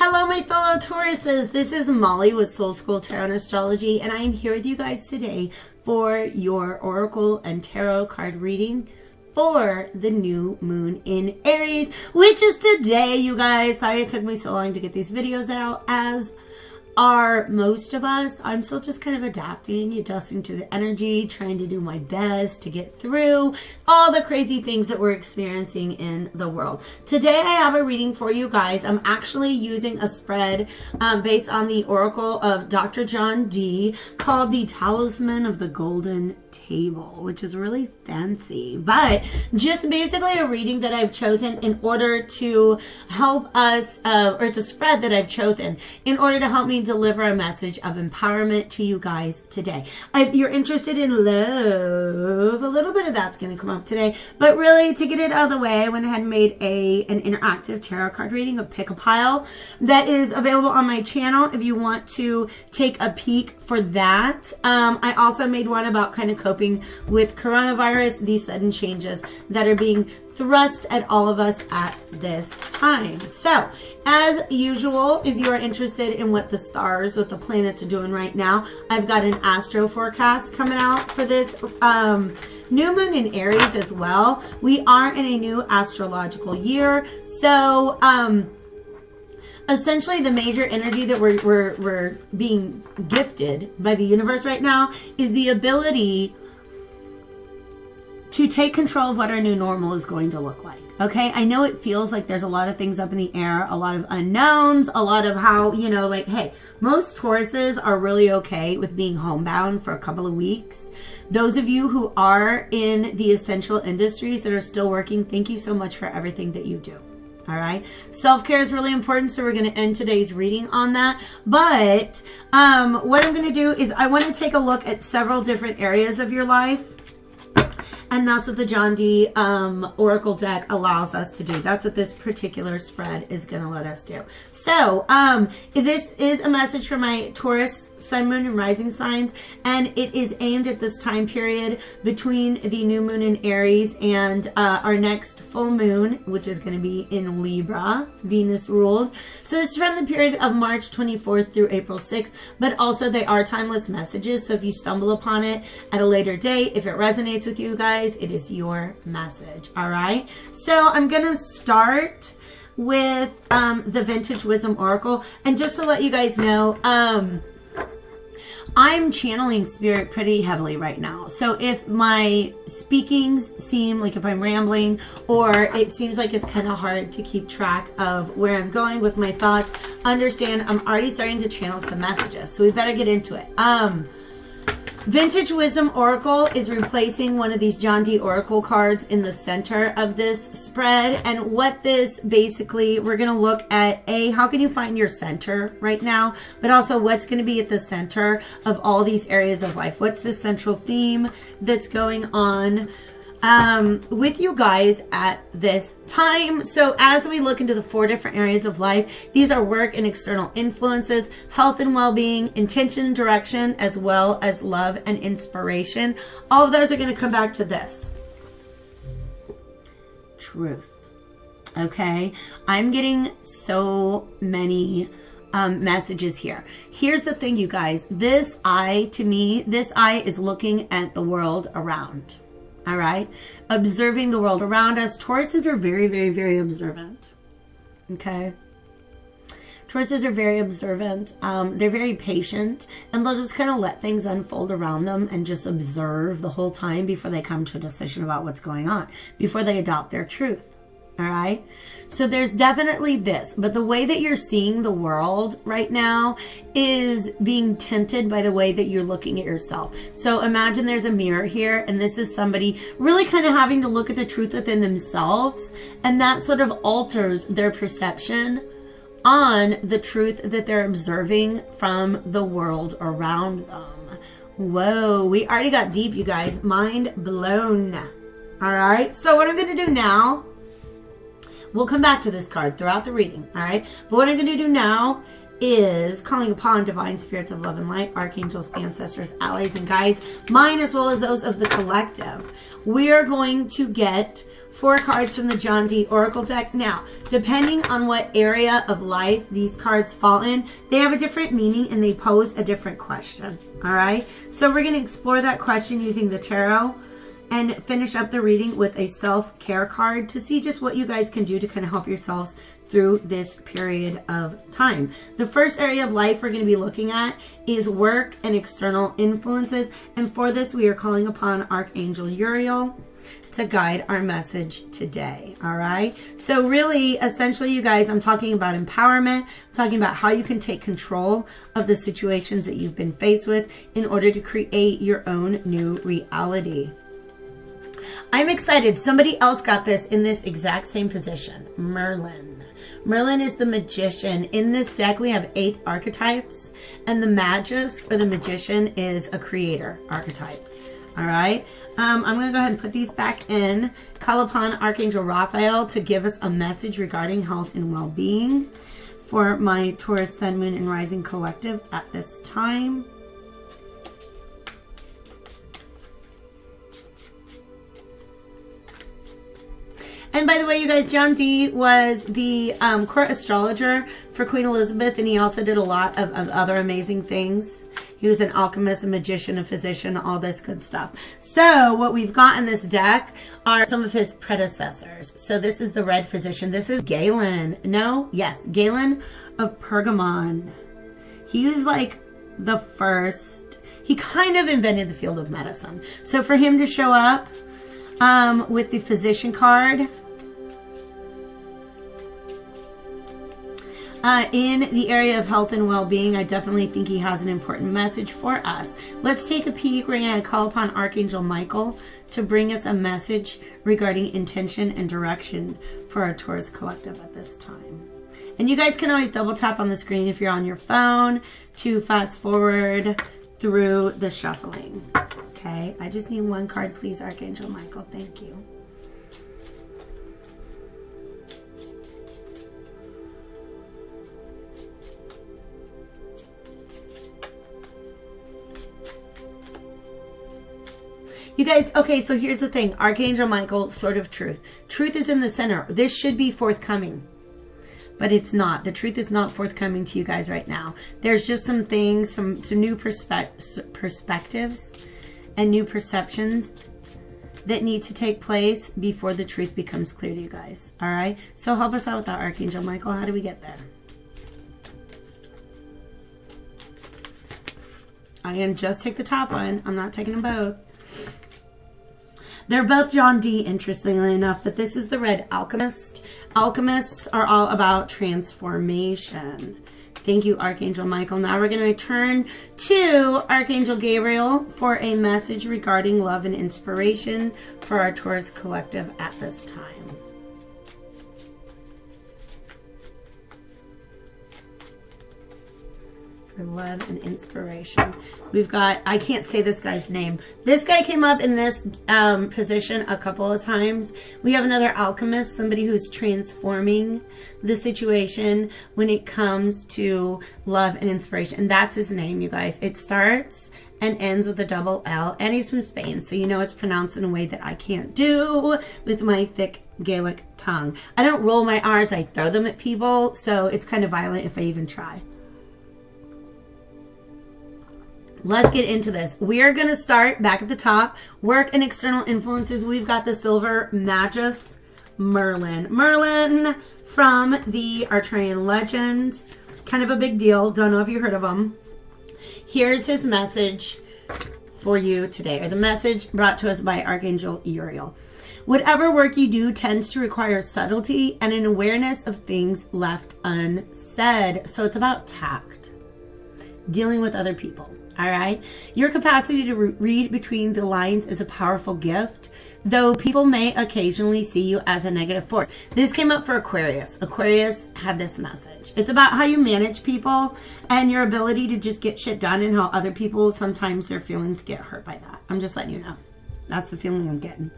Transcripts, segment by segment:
Hello, my fellow Tauruses. This is Molly with Soul School Tarot and Astrology, and I am here with you guys today for your Oracle and Tarot card reading for the new moon in Aries, which is today, you guys. Sorry it took me so long to get these videos out, as are most of us. I'm still just kind of adjusting to the energy, trying to do my best to get through all the crazy things that we're experiencing in the world. Today I have a reading for you guys. I'm actually using a spread based on the Oracle of Dr. John Dee called the Talisman of the Golden Table, which is really fancy, but just basically a reading that I've chosen in order to help us, or it's a spread that I've chosen in order to help me deliver a message of empowerment to you guys today. If you're interested in love, a little bit of that's going to come up today, but really to get it out of the way, I went ahead and made an interactive tarot card reading, a pick a pile, that is available on my channel if you want to take a peek for that. I also made one about kind of coping with coronavirus, these sudden changes that are being thrust at all of us at this time. So, as usual, if you are interested in what the stars, what the planets are doing right now, I've got an astro forecast coming out for this new moon in Aries as well. We are in a new astrological year, so essentially the major energy that we're being gifted by the universe right now is the ability to take control of what our new normal is going to look like. Okay, I know it feels like there's a lot of things up in the air, a lot of unknowns, a lot of how, you know, like, hey, most Tauruses are really okay with being homebound for a couple of weeks. Those of you who are in the essential industries that are still working, thank you so much for everything that you do. All right. Self-care is really important. So we're going to end today's reading on that. But what I'm going to do is I want to take a look at several different areas of your life. And that's what the John Dee Oracle deck allows us to do. That's what this particular spread is going to let us do. So this is a message for my Taurus, Sun, Moon, and Rising signs. And it is aimed at this time period between the new moon in Aries and our next full moon, which is going to be in Libra, Venus ruled. So this is from the period of March 24th through April 6th. But also they are timeless messages. So if you stumble upon it at a later date, if it resonates with you guys, it is your message. All right, so I'm gonna start with the Vintage Wisdom Oracle, and just to let you guys know, I'm channeling spirit pretty heavily right now. So if my speakings seem like if I'm rambling, or it seems like it's kind of hard to keep track of where I'm going with my thoughts, understand I'm already starting to channel some messages, so we better get into it. Vintage Wisdom Oracle is replacing one of these John Dee Oracle cards in the center of this spread. And what this basically, we're going to look at, how can you find your center right now? But also what's going to be at the center of all these areas of life? What's the central theme that's going on with you guys at this time? So as we look into the 4 different areas of life, these are work and external influences, health and well-being, intention and direction, as well as love and inspiration. All of those are going to come back to this. Truth. Okay, I'm getting so many messages here. Here's the thing, you guys. This eye, to me, this eye is looking at the world around. All right, observing the world around us. Tauruses are very, very, very observant. Okay, Tauruses are very observant. They're very patient, and they'll just kind of let things unfold around them and just observe the whole time before they come to a decision about what's going on, before they adopt their truth. All right, so there's definitely this, but the way that you're seeing the world right now is being tinted by the way that you're looking at yourself. So imagine there's a mirror here, and this is somebody really kind of having to look at the truth within themselves, and that sort of alters their perception on the truth that they're observing from the world around them. Whoa, we already got deep, you guys. Mind blown. All right, so what I'm going to do now, we'll come back to this card throughout the reading, all right? But what I'm going to do now is calling upon divine spirits of love and light, archangels, ancestors, allies, and guides, mine as well as those of the collective. We are going to get 4 cards from the John D. Oracle deck. Now, depending on what area of life these cards fall in, they have a different meaning and they pose a different question. All right? So we're going to explore that question using the tarot and finish up the reading with a self-care card to see just what you guys can do to kind of help yourselves through this period of time. The first area of life we're going to be looking at is work and external influences. And for this, we are calling upon Archangel Uriel to guide our message today. All right. So really, essentially, you guys, I'm talking about empowerment. I'm talking about how you can take control of the situations that you've been faced with in order to create your own new reality. I'm excited. Somebody else got this in this exact same position. Merlin. Merlin is the magician. In this deck, we have 8 archetypes, and the magus or the magician is a creator archetype. All right. I'm going to go ahead and put these back in. Call upon Archangel Raphael to give us a message regarding health and well-being for my Taurus, Sun, Moon, and Rising collective at this time. And by the way, you guys, John D was the court astrologer for Queen Elizabeth, and he also did a lot of other amazing things. He was an alchemist, a magician, a physician, all this good stuff. So what we've got in this deck are some of his predecessors. So this is the Red Physician. This is Galen. No? Yes. Galen of Pergamon. He was like the first. He kind of invented the field of medicine. So for him to show up with the physician card in the area of health and well-being, I definitely think he has an important message for us. Let's take a peek. We're going to call upon Archangel Michael to bring us a message regarding intention and direction for our Taurus collective at this time. And you guys can always double tap on the screen if you're on your phone to fast forward through the shuffling. Okay, I just need 1 card, please, Archangel Michael. Thank you. You guys, okay, so here's the thing. Archangel Michael, sword of truth. Truth is in the center. This should be forthcoming, but it's not. The truth is not forthcoming to you guys right now. There's just some things, some new perspectives and new perceptions that need to take place before the truth becomes clear to you guys. All right? So help us out with that, Archangel Michael. How do we get there? I can just take the top one. I'm not taking them both. They're both John D, interestingly enough, but this is the Red Alchemist. Alchemists are all about transformation. Thank you, Archangel Michael. Now we're going to return to Archangel Gabriel for a message regarding love and inspiration for our Taurus collective at this time. For love and inspiration. We've got, I can't say this guy's name. This guy came up in this position a couple of times. We have another alchemist, somebody who's transforming the situation when it comes to love and inspiration. And that's his name, you guys. It starts and ends with a double L. And he's from Spain, so you know it's pronounced in a way that I can't do with my thick Gaelic tongue. I don't roll my R's, I throw them at people, so it's kind of violent if I even try. Let's get into this. We are going to start back at the top. Work and external influences. We've got the Silver Magus, Merlin. Merlin from the Arthurian legend. Kind of a big deal. Don't know if you heard of him. Here's his message for you today, or the message brought to us by Archangel Uriel. Whatever work you do tends to require subtlety and an awareness of things left unsaid. So it's about tact. Dealing with other people. All right. Your capacity to read between the lines is a powerful gift, though people may occasionally see you as a negative force. This came up for Aquarius. Aquarius had this message. It's about how you manage people and your ability to just get shit done, and how other people, sometimes their feelings get hurt by that. I'm just letting you know. That's the feeling I'm getting.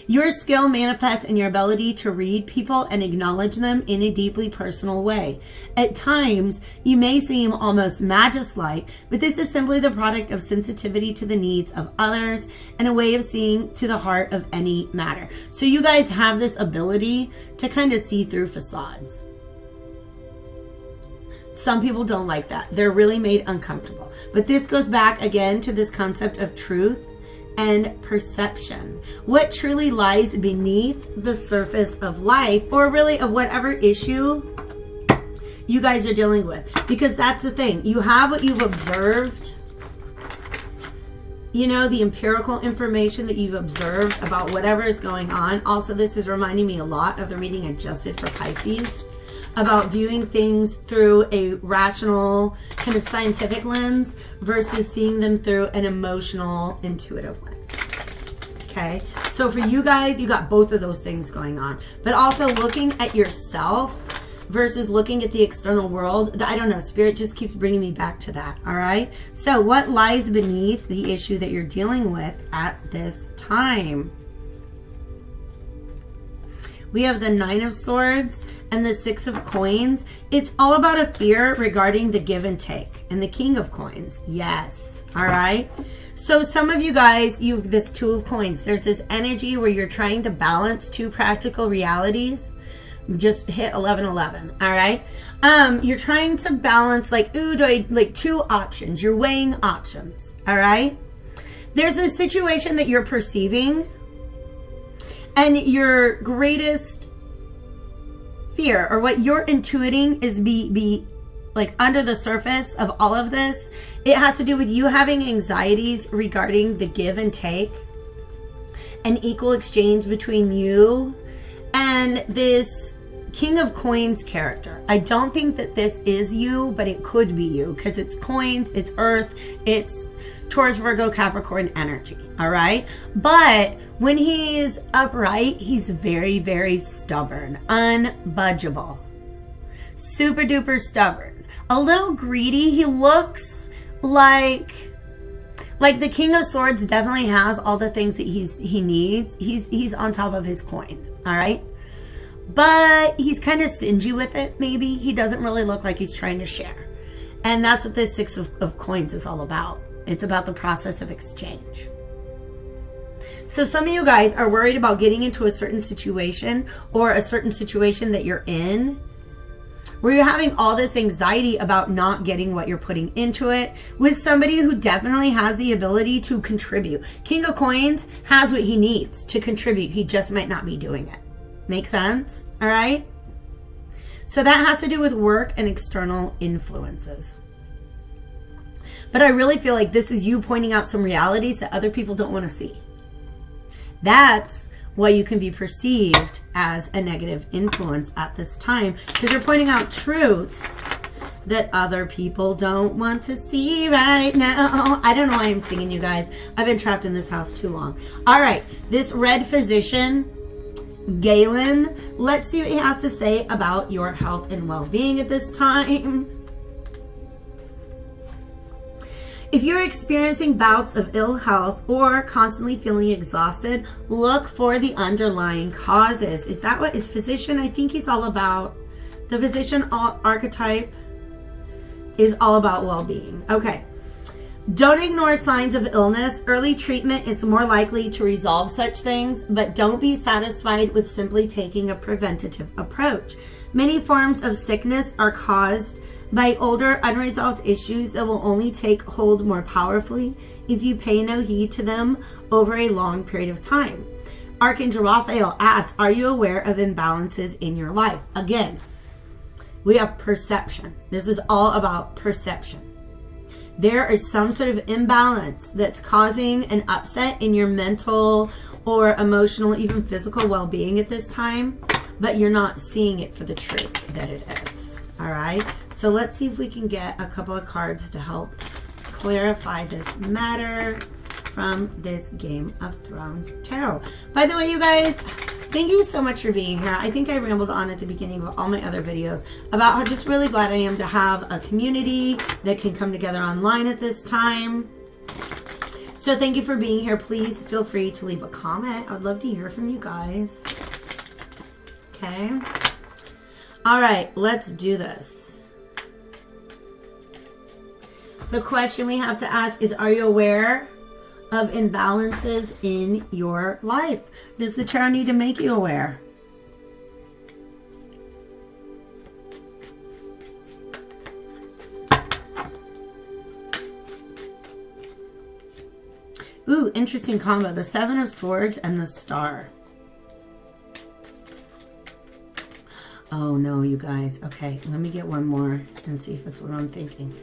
Your skill manifests in your ability to read people and acknowledge them in a deeply personal way. At times, you may seem almost magus-like, but this is simply the product of sensitivity to the needs of others and a way of seeing to the heart of any matter. So you guys have this ability to kind of see through facades. Some people don't like that. They're really made uncomfortable. But this goes back again to this concept of truth and perception. What truly lies beneath the surface of life, or really of whatever issue you guys are dealing with. Because that's the thing. You have what you've observed. You know, the empirical information that you've observed about whatever is going on. Also, this is reminding me a lot of the reading I just did for Pisces, about viewing things through a rational, kind of scientific lens versus seeing them through an emotional, intuitive lens. Okay, so for you guys, you got both of those things going on, but also looking at yourself versus looking at the external world. I don't know, Spirit just keeps bringing me back to that. All right, so what lies beneath the issue that you're dealing with at this time? We have the Nine of Swords and the Six of Coins. It's all about a fear regarding the give and take. And the King of Coins. Yes. All right. So some of you guys, you've this Two of Coins. There's this energy where you're trying to balance two practical realities. Just hit 1111. All right. You're trying to balance like, ooh, do I like two options? You're weighing options. All right. There's a situation that you're perceiving, and your greatest fear, or what you're intuiting, is be like under the surface of all of this. It has to do with you having anxieties regarding the give and take, an equal exchange between you and this King of Coins character. I don't think that this is you, but it could be you, because it's coins, it's earth, it's Taurus, Virgo, Capricorn energy. All right. But when he's upright, he's very, very stubborn, unbudgeable, super duper stubborn, a little greedy. He looks like the King of Swords definitely has all the things that he needs. He's on top of his coin. All right. But he's kind of stingy with it. Maybe he doesn't really look like he's trying to share. And that's what this Six of Coins is all about. It's about the process of exchange. So some of you guys are worried about getting into a certain situation, or a certain situation that you're in, where you're having all this anxiety about not getting what you're putting into it, with somebody who definitely has the ability to contribute. King of Coins has what he needs to contribute. He just might not be doing it. Make sense? All right. So that has to do with work and external influences. But I really feel like this is you pointing out some realities that other people don't want to see. That's why you can be perceived as a negative influence at this time, because you're pointing out truths that other people don't want to see right now. I don't know why I'm singing, you guys. I've been trapped in this house too long. All right, this Red Physician, Galen, let's see what he has to say about your health and well-being at this time. If you're experiencing bouts of ill health or constantly feeling exhausted, look for the underlying causes. Is that what is Physician? I think he's all about, the Physician archetype is all about well-being. Okay. Don't ignore signs of illness. Early treatment is more likely to resolve such things, but don't be satisfied with simply taking a preventative approach. Many forms of sickness are caused by older unresolved issues that will only take hold more powerfully if you pay no heed to them over a long period of time. Archangel Raphael asks, are you aware of imbalances in your life? Again, we have perception. This is all about perception. There is some sort of imbalance that's causing an upset in your mental or emotional, even physical well-being at this time, but you're not seeing it for the truth that it is. All right, so let's see if we can get a couple of cards to help clarify this matter from this Game of Thrones tarot. By the way, you guys, thank you so much for being here. I think I rambled on at the beginning of all my other videos about how just really glad I am to have a community that can come together online at this time. So So thank you for being here. Please feel free to leave a comment. I would love to hear from you guys. Okay. All right, let's do this. The question we have to ask is, are you aware of imbalances in your life? Does the tarot need to make you aware? Ooh, interesting combo. The Seven of Swords and the Star. Oh no, you guys. Okay, let me get one more and see if it's what I'm thinking.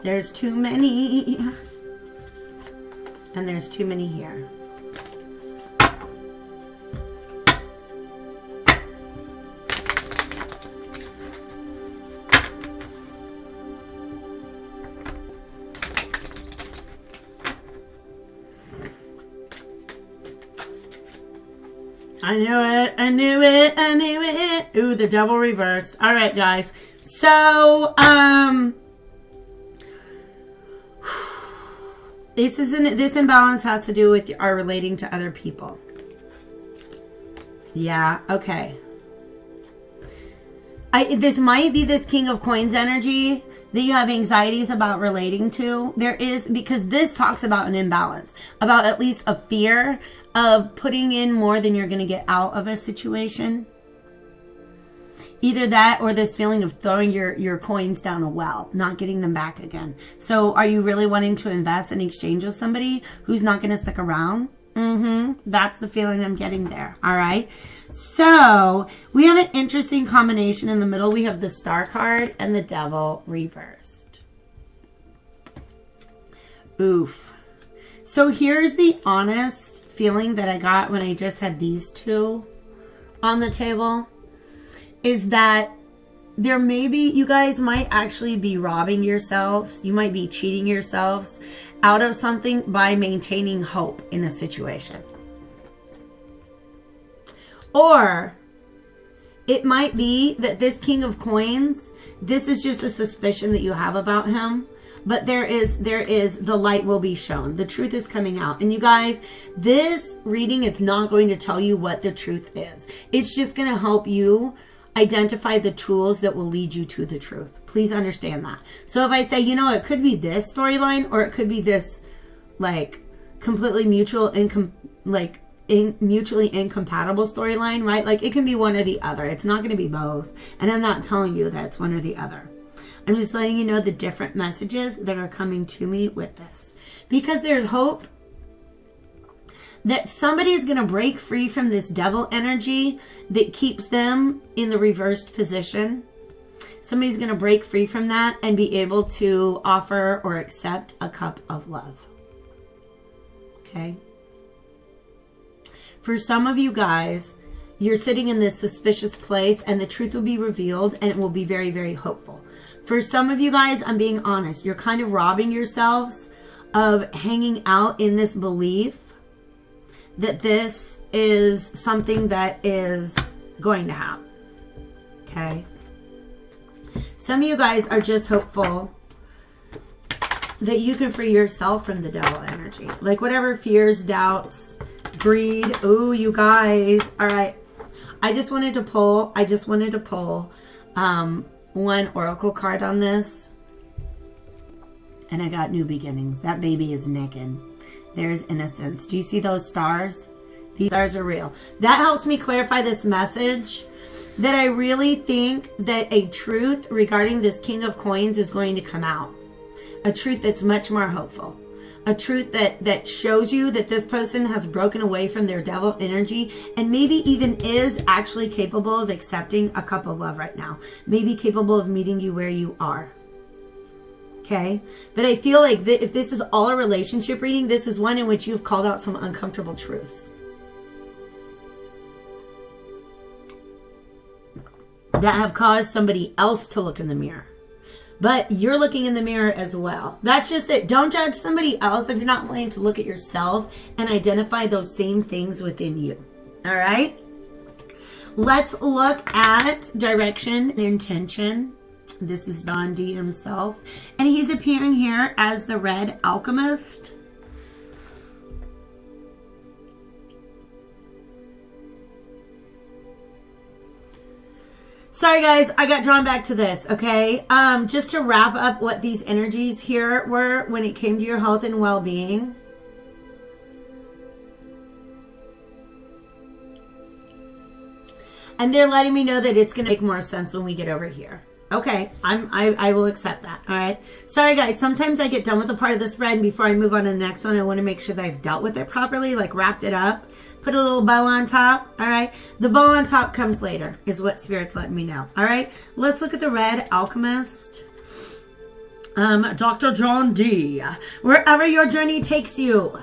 There's too many. And there's too many here. I knew it, I knew it, I knew it. Ooh, the double reverse. All right, guys. So, this imbalance has to do with our relating to other people. Yeah, okay. This might be this King of Coins energy that you have anxieties about relating to. There is, because this talks about an imbalance, about at least a fear of putting in more than you're going to get out of a situation. Either that or this feeling of throwing your coins down a well, not getting them back again. So are you really wanting to invest in exchange with somebody who's not going to stick around? That's the feeling I'm getting there. All right. So we have an interesting combination in the middle. We have the Star card and the Devil reversed. Oof. So here's the honest feeling that I got when I just had these two on the table, is that there may be, you guys might actually be robbing yourselves. You might be cheating yourselves out of something by maintaining hope in a situation. Or it might be that this King of Coins, this is just a suspicion that you have about him. But there is, the light will be shown. The truth is coming out. And you guys, this reading is not going to tell you what the truth is. It's just going to help you identify the tools that will lead you to the truth. Please understand that. So if I say, you know, it could be this storyline, or it could be this, like, completely mutually incompatible storyline, right? Like, it can be one or the other. It's not going to be both. And I'm not telling you that it's one or the other. I'm just letting you know the different messages that are coming to me with this. Because there's hope that somebody is going to break free from this devil energy that keeps them in the reversed position. Somebody's going to break free from that and be able to offer or accept a cup of love. Okay? For some of you guys, you're sitting in this suspicious place and the truth will be revealed and it will be very, very hopeful. For some of you guys, I'm being honest, you're kind of robbing yourselves of hanging out in this belief that this is something that is going to happen. Okay? Some of you guys are just hopeful that you can free yourself from the devil energy. Like whatever fears, doubts, greed. Ooh, you guys. All right. I just wanted to pull one oracle card on this. And I got new beginnings. That baby is naked. There's innocence. Do you see those stars? These stars are real. That helps me clarify this message, that I really think that a truth regarding this King of Coins is going to come out. A truth that's much more hopeful. A truth that shows you that this person has broken away from their devil energy and maybe even is actually capable of accepting a cup of love right now. Maybe capable of meeting you where you are. Okay? But I feel like if this is all a relationship reading, this is one in which you've called out some uncomfortable truths that have caused somebody else to look in the mirror. But you're looking in the mirror as well. That's just it. Don't judge somebody else if you're not willing to look at yourself and identify those same things within you. All right? Let's look at direction and intention This is John D himself. And he's appearing here as the Red Alchemist. Sorry guys, I got drawn back to this, okay? Just to wrap up what these energies here were when it came to your health and well-being. And they're letting me know that it's going to make more sense when we get over here. Okay, I will accept that, all right? Sorry, guys. Sometimes I get done with a part of the spread, and before I move on to the next one, I want to make sure that I've dealt with it properly, like wrapped it up, put a little bow on top, all right? The bow on top comes later, is what Spirit's letting me know, all right? Let's look at the Red Alchemist. Dr. John D. Wherever your journey takes you,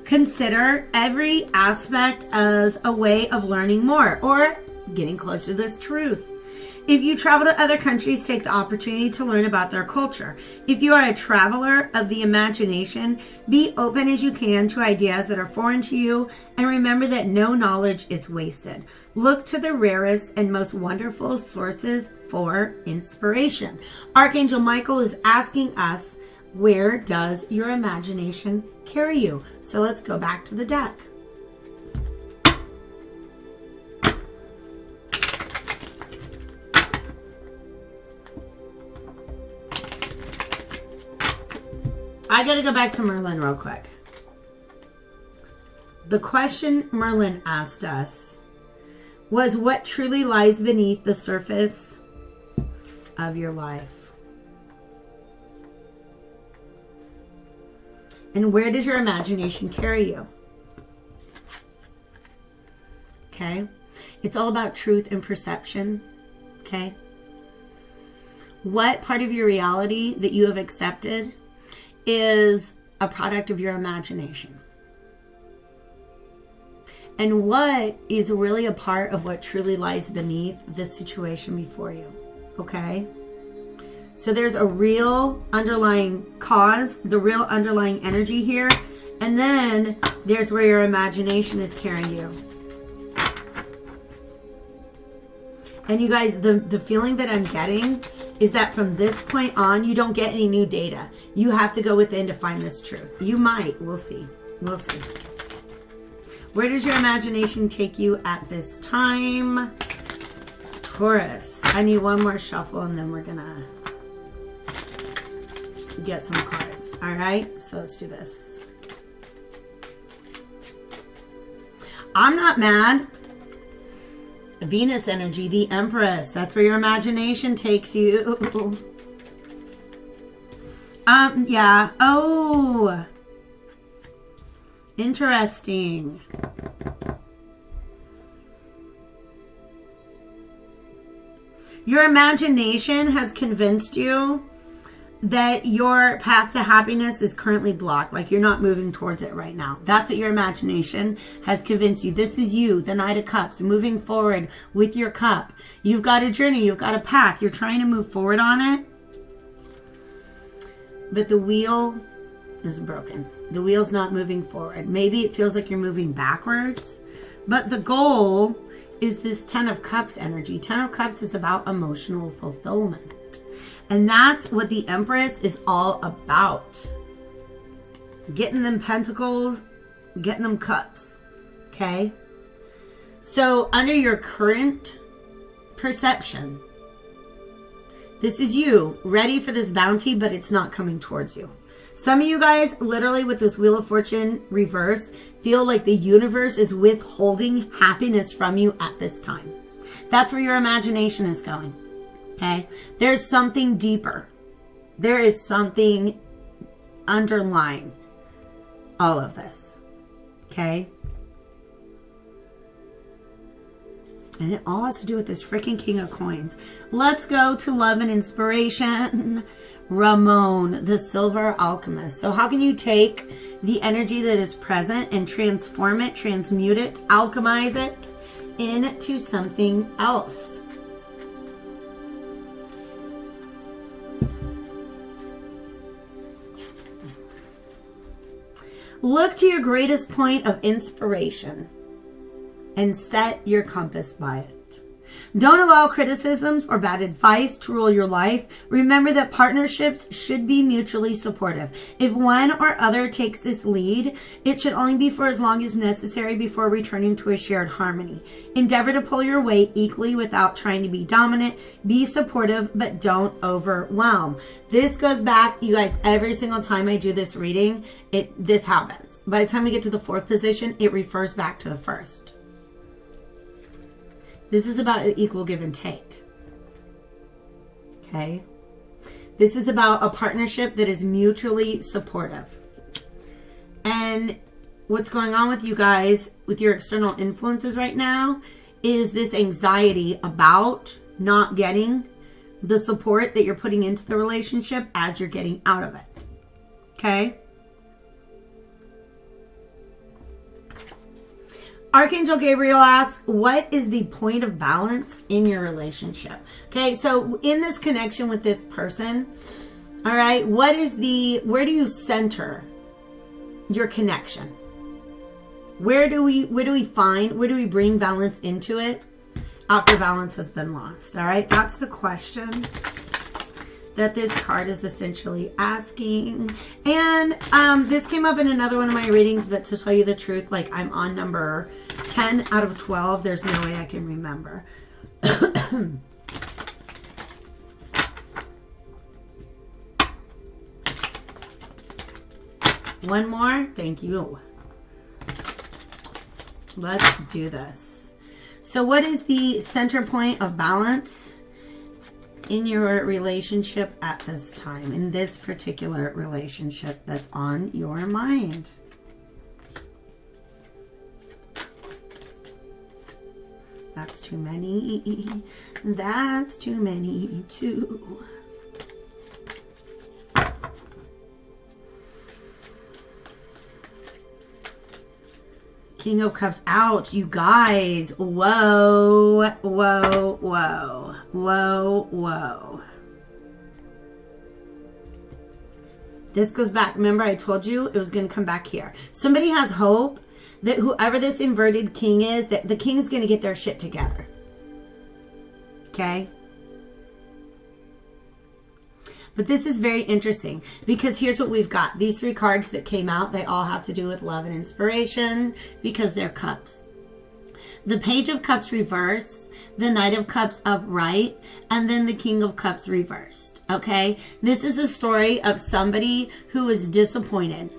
consider every aspect as a way of learning more or getting closer to this truth. If you travel to other countries, take the opportunity to learn about their culture. If you are a traveler of the imagination, be open as you can to ideas that are foreign to you, and remember that no knowledge is wasted. Look to the rarest and most wonderful sources for inspiration. Archangel Michael is asking us, where does your imagination carry you? So let's go back to the deck. I got to go back to Merlin real quick. The question Merlin asked us was, what truly lies beneath the surface of your life? And where does your imagination carry you? Okay. It's all about truth and perception. Okay. What part of your reality that you have accepted is a product of your imagination? And what is really a part of what truly lies beneath the situation before you? Okay? So there's a real underlying cause, the real underlying energy here, and then there's where your imagination is carrying you. And you guys, the feeling that I'm getting is that from this point on, you don't get any new data. You have to go within to find this truth. You might. We'll see. We'll see. Where does your imagination take you at this time? Taurus. I need one more shuffle and then we're going to get some cards. All right? So let's do this. I'm not mad. Venus energy, the Empress. That's where your imagination takes you. Yeah. Oh. Interesting. Your imagination has convinced you that your path to happiness is currently blocked. Like you're not moving towards it right now. That's what your imagination has convinced you. This is you, the Knight of Cups, moving forward with your cup. You've got a journey. You've got a path. You're trying to move forward on it. But the wheel is broken. The wheel's not moving forward. Maybe it feels like you're moving backwards. But the goal is this 10 of Cups energy. 10 of Cups is about emotional fulfillment. And that's what the Empress is all about. Getting them pentacles, getting them cups. Okay? So under your current perception, this is you ready for this bounty, but it's not coming towards you. Some of you guys, literally with this Wheel of Fortune reversed, feel like the universe is withholding happiness from you at this time. That's where your imagination is going. Okay? There's something deeper. There is something underlying all of this. Okay? And it all has to do with this freaking King of Coins. Let's go to love and inspiration. Ramon, the Silver Alchemist. So how can you take the energy that is present and transform it, transmute it, alchemize it into something else? Look to your greatest point of inspiration and set your compass by it. Don't allow criticisms or bad advice to rule your life. Remember that partnerships should be mutually supportive. If one or other takes this lead, it should only be for as long as necessary before returning to a shared harmony. Endeavor to pull your weight equally without trying to be dominant. Be supportive, but don't overwhelm. This goes back, you guys, every single time I do this reading, this happens. By the time we get to the fourth position, it refers back to the first. This is about equal give and take. Okay? This is about a partnership that is mutually supportive. And what's going on with you guys, with your external influences right now, is this anxiety about not getting the support that you're putting into the relationship as you're getting out of it. Okay? Archangel Gabriel asks, what is the point of balance in your relationship? Okay, so in this connection with this person, all right, where do you center your connection? Where do we bring balance into it after balance has been lost? All right, that's the question that this card is essentially asking. And this came up in another one of my readings, but to tell you the truth, like, I'm on number 10 out of 12. There's no way I can remember. One more. Thank you. Let's do this. So what is the center point of balance in your relationship at this time, in this particular relationship that's on your mind? That's too many. That's too many too. King of Cups out, you guys. Whoa, whoa, whoa, whoa, whoa. This goes back. Remember, I told you it was going to come back here. Somebody has hope that whoever this inverted king is, that the king is going to get their shit together. Okay? But this is very interesting because here's what we've got. These three cards that came out, they all have to do with love and inspiration because they're cups. The Page of Cups reversed, the Knight of Cups upright, and then the King of Cups reversed. Okay? This is a story of somebody who was disappointed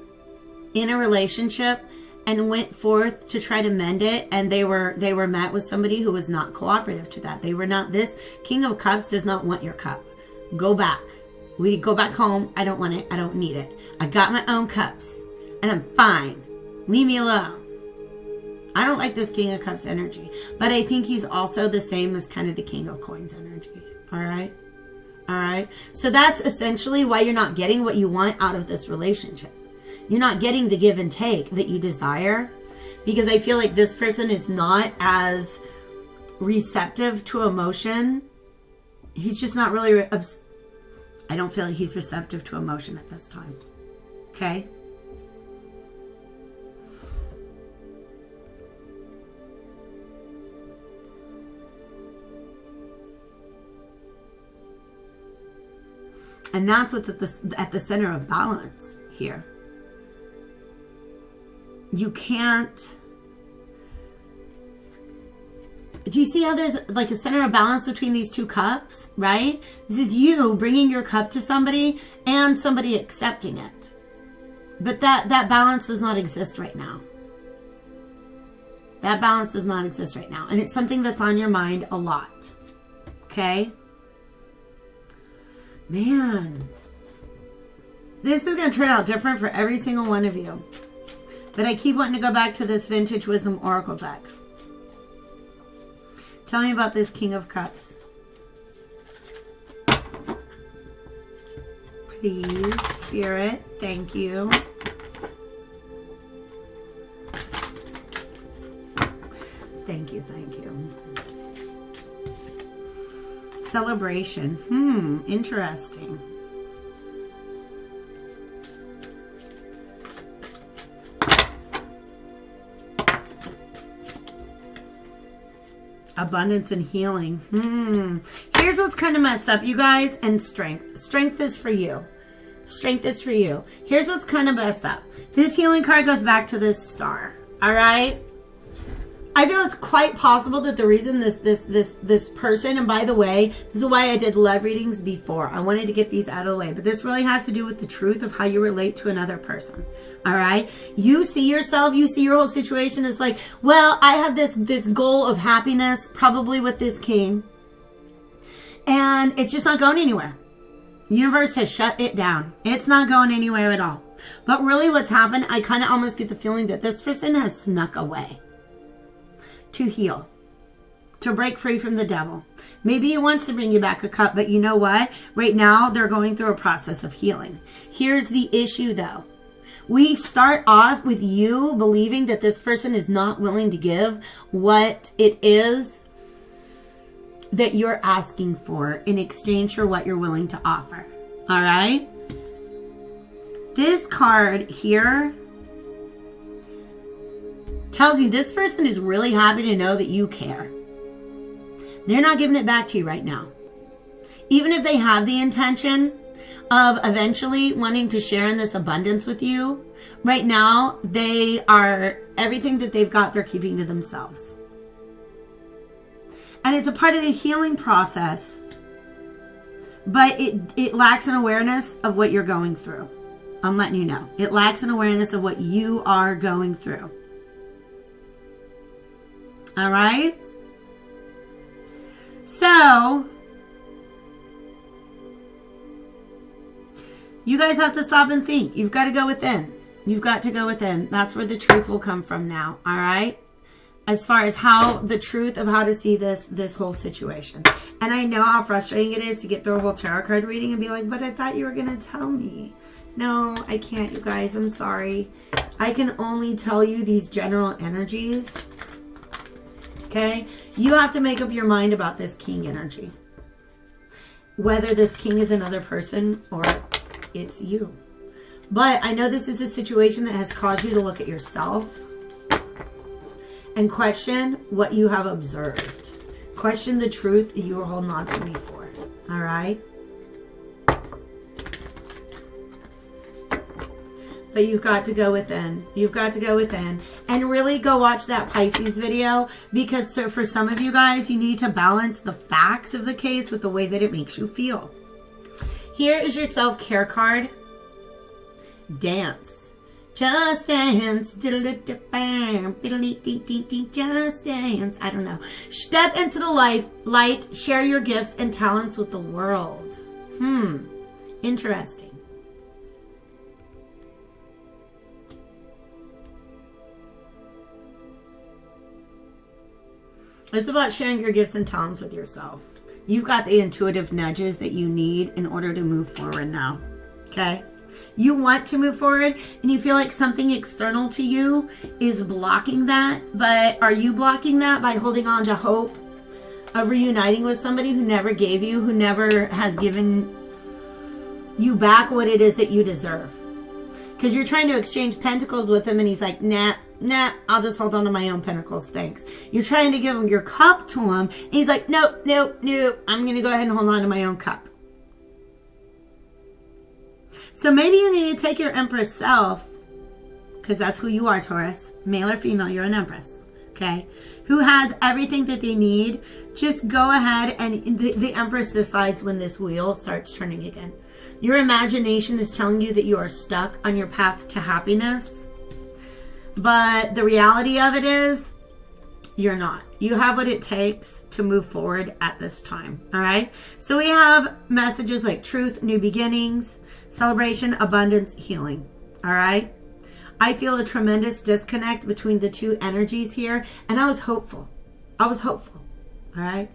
in a relationship and went forth to try to mend it, and they were met with somebody who was not cooperative to that. They were not, this King of Cups does not want your cup. Go back. We go back home. I don't want it. I don't need it. I got my own cups and I'm fine. Leave me alone. I don't like this King of Cups energy, but I think he's also the same as kind of the King of Coins energy. All right. All right. So that's essentially why you're not getting what you want out of this relationship. You're not getting the give and take that you desire, because I feel like this person is not as receptive to emotion. He's just not really, I don't feel like he's receptive to emotion at this time. Okay? And that's what's at the center of balance here. You can't... Do you see how there's like a center of balance between these two cups, right? This is you bringing your cup to somebody and somebody accepting it. But that balance does not exist right now. That balance does not exist right now. And it's something that's on your mind a lot. Okay? Man. This is going to turn out different for every single one of you. But I keep wanting to go back to this Vintage Wisdom Oracle deck. Tell me about this King of Cups. Please, Spirit. Thank you. Thank you, thank you. Celebration. Interesting. Abundance and healing. Here's what's kind of messed up, you guys, and strength. Strength is for you. Strength is for you. Here's what's kind of messed up. This healing card goes back to this star. All right? I feel it's quite possible that the reason this person, and by the way, this is why I did love readings before. I wanted to get these out of the way, but this really has to do with the truth of how you relate to another person. All right? You see yourself, you see your whole situation as like, well, I have this goal of happiness, probably with this king, and it's just not going anywhere. The universe has shut it down. It's not going anywhere at all. But really what's happened, I kind of almost get the feeling that this person has snuck away to heal, to break free from the devil. Maybe he wants to bring you back a cup, but you know what? Right now, they're going through a process of healing. Here's the issue, though. We start off with you believing that this person is not willing to give what it is that you're asking for in exchange for what you're willing to offer. All right? This card here tells you this person is really happy to know that you care. They're not giving it back to you right now. Even if they have the intention of eventually wanting to share in this abundance with you, right now, they are, everything that they've got, they're keeping to themselves. And it's a part of the healing process, but it lacks an awareness of what you're going through. I'm letting you know. It lacks an awareness of what you are going through. All right? So, you guys have to stop and think. You've got to go within. You've got to go within. That's where the truth will come from now. All right? As far as how the truth of how to see this whole situation. And I know how frustrating it is to get through a whole tarot card reading and be like, but I thought you were going to tell me. No, I can't, you guys. I'm sorry. I can only tell you these general energies. Okay? You have to make up your mind about this king energy. Whether this king is another person or it's you. But I know this is a situation that has caused you to look at yourself and question what you have observed. Question the truth that you were holding on to before. All right? But you've got to go within. You've got to go within. And really go watch that Pisces video. Because for some of you guys, you need to balance the facts of the case with the way that it makes you feel. Here is your self-care card. Dance. Just dance. Just dance. I don't know. Step into the light. Share your gifts and talents with the world. Interesting. It's about sharing your gifts and talents with yourself. You've got the intuitive nudges that you need in order to move forward now. Okay? You want to move forward and you feel like something external to you is blocking that. But are you blocking that by holding on to hope of reuniting with somebody who never gave you, who never has given you back what it is that you deserve? Because you're trying to exchange pentacles with him and he's like, nah, I'll just hold on to my own pentacles, thanks. You're trying to give him your cup to him and he's like, nope, I'm going to go ahead and hold on to my own cup. So maybe you need to take your Empress self, because that's who you are, Taurus, male or female, you're an Empress, okay, who has everything that they need. Just go ahead and the Empress decides when this wheel starts turning again. Your imagination is telling you that you are stuck on your path to happiness. But the reality of it is, you're not. You have what it takes to move forward at this time. All right? So we have messages like truth, new beginnings, celebration, abundance, healing. All right? I feel a tremendous disconnect between the two energies here. And I was hopeful. All right?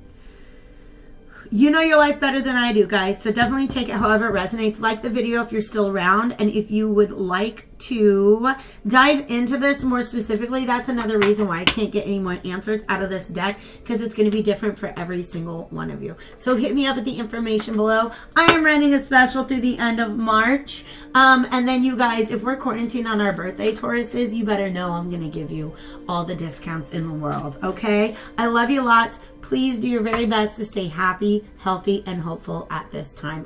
You know your life better than I do, guys. So definitely take it however it resonates. Like the video if you're still around. And if you would like to dive into this more specifically. That's another reason why I can't get any more answers out of this deck, because it's going to be different for every single one of you. So hit me up at the information below. I am running a special through the end of March. And then you guys, if we're quarantined on our birthday, Tauruses, you better know I'm going to give you all the discounts in the world. Okay? I love you lots. Please do your very best to stay happy, healthy, and hopeful at this time.